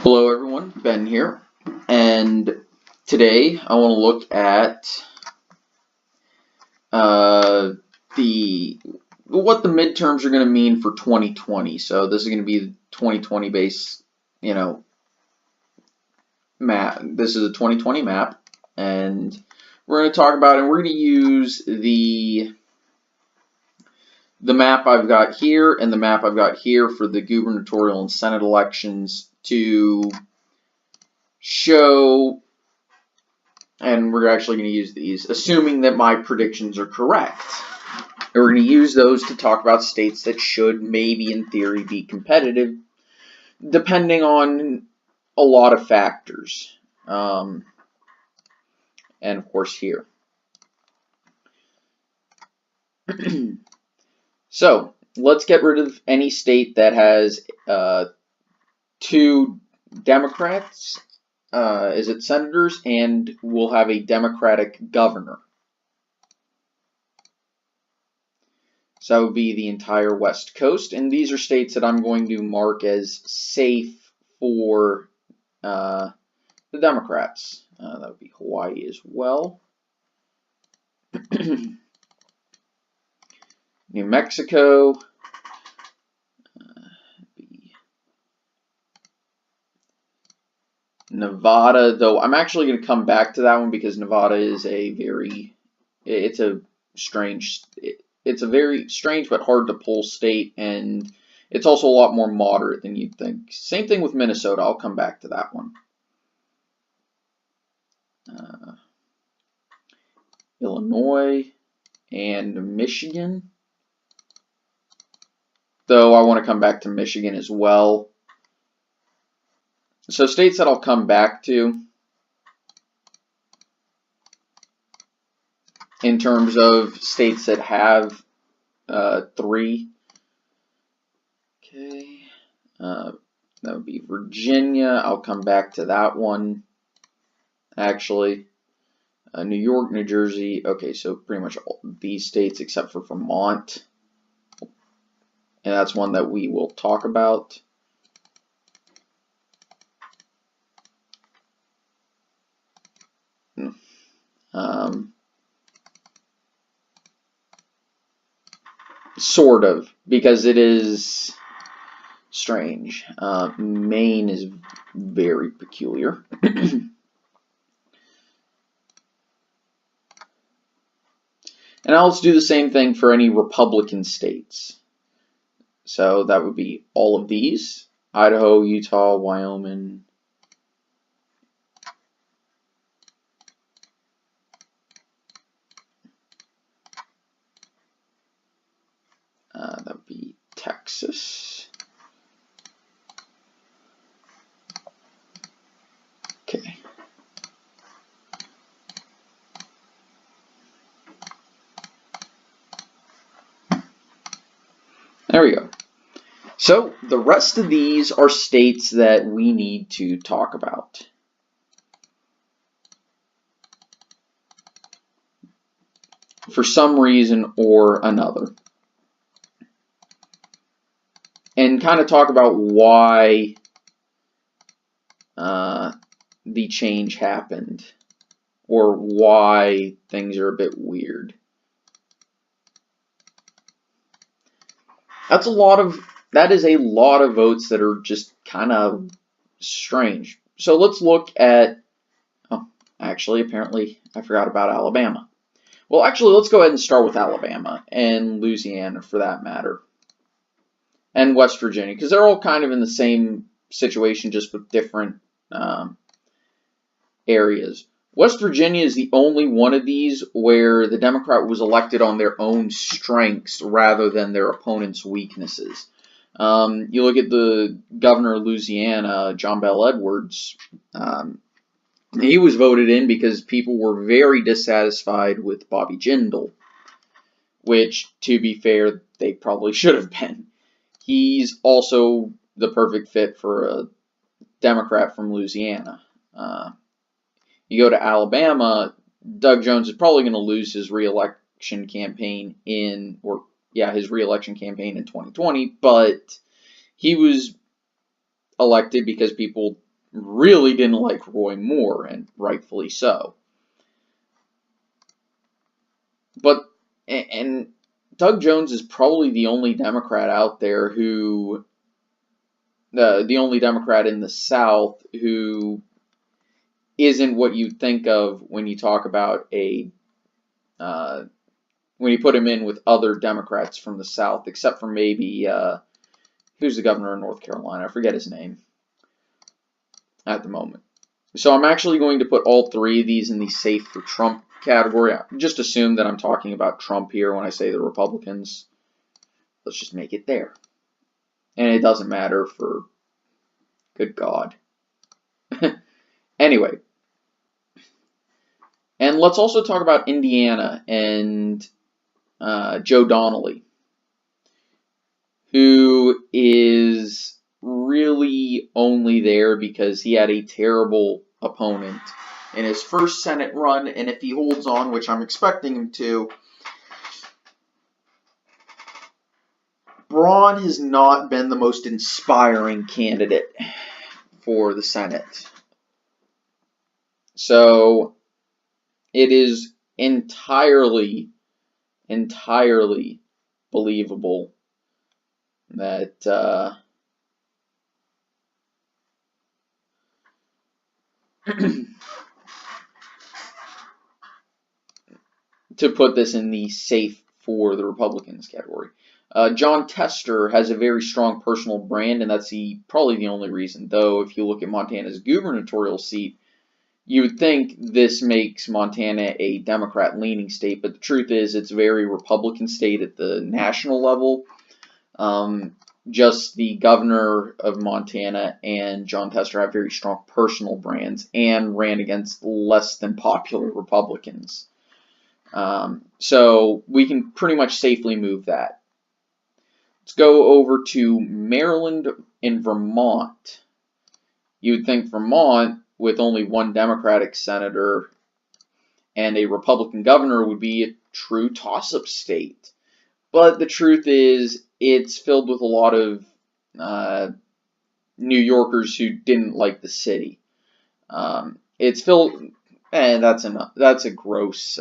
Hello everyone, Ben here, and today I want to look at what the midterms are going to mean for 2020. So this is going to be the 2020 base, map. This is a 2020 map, and we're going to talk about it. And we're going to use the map I've got here and the map I've got here for the gubernatorial and Senate elections to show, and we're actually going to use these, assuming that my predictions are correct. And we're going to use those to talk about states that should maybe in theory be competitive, depending on a lot of factors. And of course here. So let's get rid of any state that has two Democrats as its senators, and we'll have a Democratic governor. So that would be the entire West Coast, and these are states that I'm going to mark as safe for the Democrats. That would be Hawaii as well. New Mexico. Nevada, though I'm actually going to come back to that one because Nevada is a very strange but hard to pull state, and it's also a lot more moderate than you'd think. Same thing with Minnesota. I'll come back to that one. Illinois and Michigan, though I want to come back to Michigan as well. So states that I'll come back to in terms of states that have three. Okay, that would be Virginia. I'll come back to that one. Actually, New York, New Jersey. Okay, so pretty much all these states except for Vermont. And that's one that we will talk about. Sort of, because it is strange. Maine is very peculiar. And now let's do the same thing for any Republican states. So that would be all of these: Idaho, Utah, Wyoming. That would be Texas. Okay. There we go. So the rest of these are states that we need to talk about. For some reason or another. And kind of talk about why the change happened, or why things are a bit weird. That is a lot of votes that are just kind of strange. So let's look at, actually, apparently I forgot about Alabama. Well, actually, let's go ahead and start with Alabama and Louisiana for that matter. And West Virginia, because they're all kind of in the same situation, just with different areas. West Virginia is the only one of these where the Democrat was elected on their own strengths rather than their opponent's weaknesses. You look at the governor of Louisiana, John Bel Edwards. He was voted in because people were very dissatisfied with Bobby Jindal, which, to be fair, they probably should have been. He's also the perfect fit for a Democrat from Louisiana. You go to Alabama, Doug Jones is probably going to lose his re-election campaign in 2020, but he was elected because people really didn't like Roy Moore, and rightfully so. But, and Doug Jones is probably the only Democrat out there who, the only Democrat in the South who isn't what you think of when you talk about when you put him in with other Democrats from the South, except for maybe, who's the governor of North Carolina? I forget his name at the moment. So I'm actually going to put all three of these in the safe for Trump category. Just assume that I'm talking about Trump here when I say the Republicans. Let's just make it there. And it doesn't matter for, good God. Anyway. And let's also talk about Indiana and Joe Donnelly, who is really only there because he had a terrible opponent in his first Senate run, and if he holds on, which I'm expecting him to, Braun has not been the most inspiring candidate for the Senate. So it is entirely believable that to put this in the safe for the Republicans category. John Tester has a very strong personal brand, and that's probably the only reason. Though, if you look at Montana's gubernatorial seat, you would think this makes Montana a Democrat-leaning state, but the truth is it's a very Republican state at the national level. Just the governor of Montana and John Tester have very strong personal brands and ran against less than popular Republicans. So we can pretty much safely move that. Let's go over to Maryland and Vermont. You would think Vermont, with only one Democratic senator and a Republican governor, would be a true toss-up state. But the truth is, it's filled with a lot of New Yorkers who didn't like the city. It's filled, and that's a gross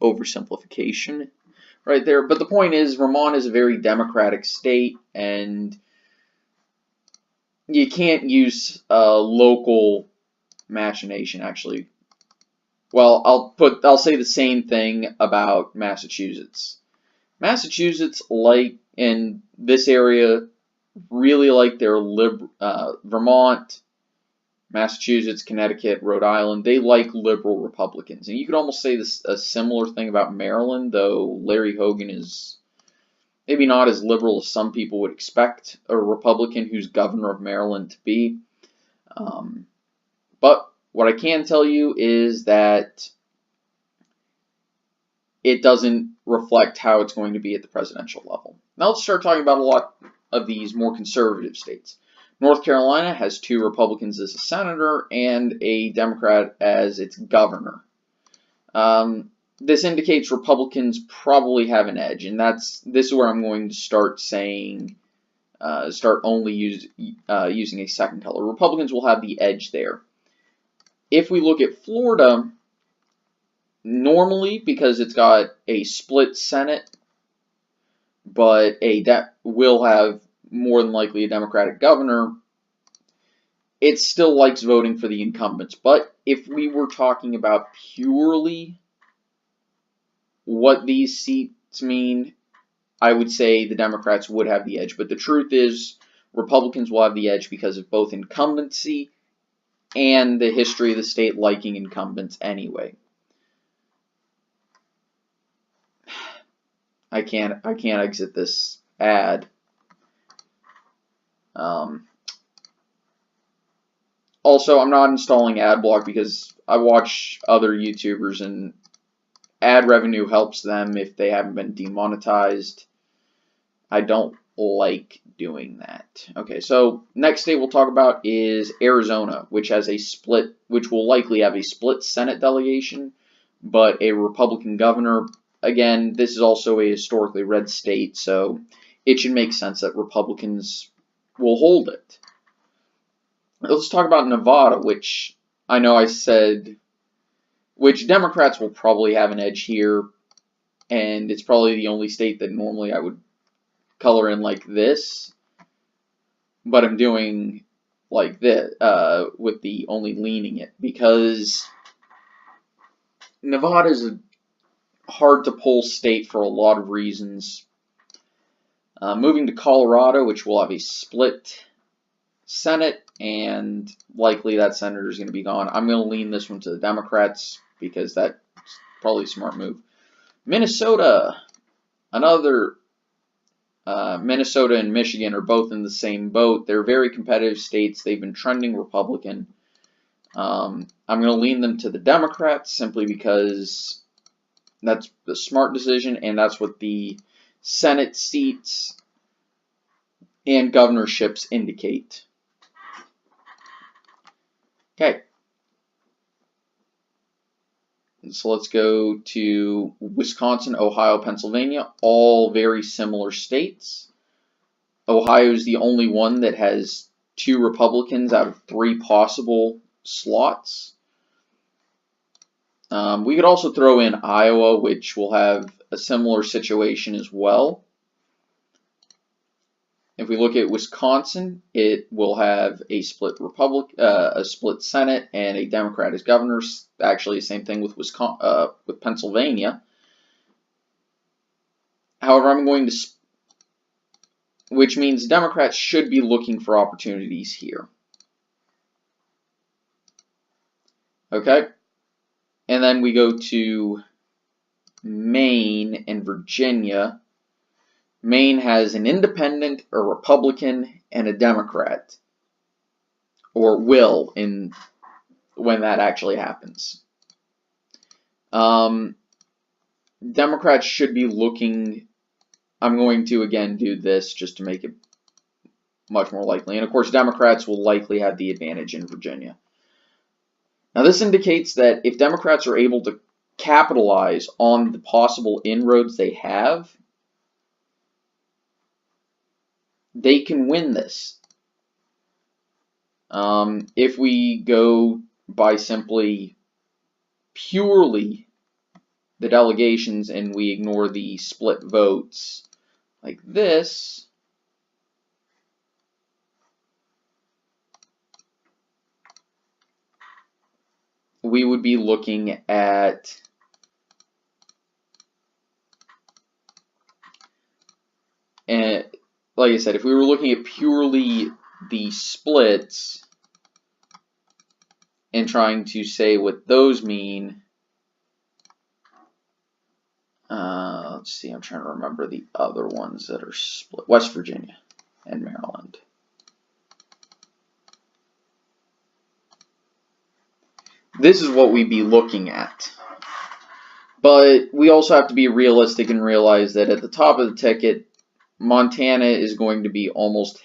oversimplification right there. But the point is, Vermont is a very Democratic state, and you can't use local machination, actually. Well, I'll say the same thing about Massachusetts. Massachusetts, like in this area, really like their Vermont, Massachusetts, Connecticut, Rhode Island, they like liberal Republicans. And you could almost say a similar thing about Maryland, though Larry Hogan is maybe not as liberal as some people would expect a Republican who's governor of Maryland to be. But what I can tell you is that it doesn't reflect how it's going to be at the presidential level. Now let's start talking about a lot of these more conservative states. North Carolina has 2 Republicans as a senator and a Democrat as its governor. This indicates Republicans probably have an edge, and this is where I'm going to start saying, start only using a second color. Republicans will have the edge there. If we look at Florida, normally, because it's got a split Senate, but will have more than likely a Democratic governor, it still likes voting for the incumbents. But if we were talking about purely what these seats mean, I would say the Democrats would have the edge. But the truth is, Republicans will have the edge because of both incumbency and the history of the state liking incumbents anyway. I can't exit this ad. Also, I'm not installing AdBlock because I watch other YouTubers and ad revenue helps them if they haven't been demonetized. I don't like doing that. Okay, so next state we'll talk about is Arizona, which will likely have a split Senate delegation, but a Republican governor. Again, this is also a historically red state, so it should make sense that Republicans will hold it. Let's talk about Nevada, which I know I said, which Democrats will probably have an edge here, and it's probably the only state that normally I would color in like this, but I'm doing like this, with the only leaning it, because Nevada is a hard to pull state for a lot of reasons. Moving to Colorado, which will have a split Senate, and likely that senator is going to be gone. I'm going to lean this one to the Democrats because that's probably a smart move. Minnesota, another Minnesota and Michigan are both in the same boat. They're very competitive states. They've been trending Republican. I'm going to lean them to the Democrats simply because that's the smart decision, and that's what the Senate seats and governorships indicate. Okay. So let's go to Wisconsin, Ohio, Pennsylvania, all very similar states. Ohio is the only one that has 2 Republicans out of 3 possible slots. We could also throw in Iowa, which will have a similar situation as well. If we look at Wisconsin, it will have a split a split Senate and a Democrat as governor. Actually, the same thing with with Pennsylvania. However, I'm going to, which means Democrats should be looking for opportunities here. Okay, and then we go to Maine and Virginia. Maine has an independent, a Republican, and a Democrat, or will when that actually happens. Democrats should be looking. I'm going to again do this just to make it much more likely, and of course Democrats will likely have the advantage in Virginia. Now this indicates that if Democrats are able to capitalize on the possible inroads they have, they can win this. If we go by simply purely the delegations and we ignore the split votes like this, we would be looking at like I said, if we were looking at purely the splits and trying to say what those mean, let's see, I'm trying to remember the other ones that are split. West Virginia and Maryland. This is what we'd be looking at. But we also have to be realistic and realize that at the top of the ticket, Montana is going to be almost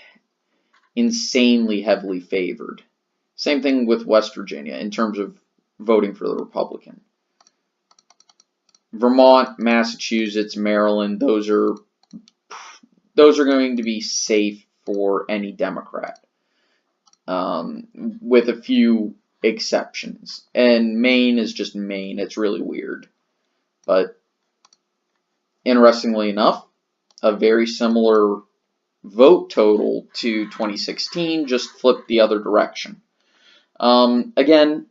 insanely heavily favored. Same thing with West Virginia in terms of voting for the Republican. Vermont, Massachusetts, Maryland, those are going to be safe for any Democrat, with a few exceptions. And Maine is just Maine. It's really weird. But interestingly enough, a very similar vote total to 2016, just flipped the other direction. Again,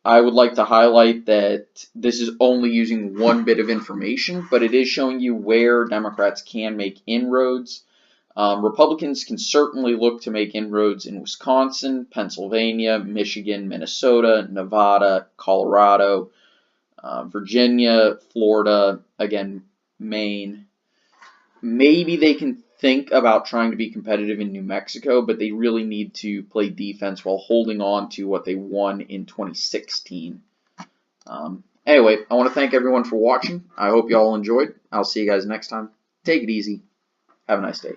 I would like to highlight that this is only using one bit of information, but it is showing you where Democrats can make inroads. Republicans can certainly look to make inroads in Wisconsin, Pennsylvania, Michigan, Minnesota, Nevada, Colorado, Virginia, Florida, again, Maine. Maybe they can think about trying to be competitive in New Mexico, but they really need to play defense while holding on to what they won in 2016. Anyway, I want to thank everyone for watching. I hope you all enjoyed. I'll see you guys next time. Take it easy. Have a nice day.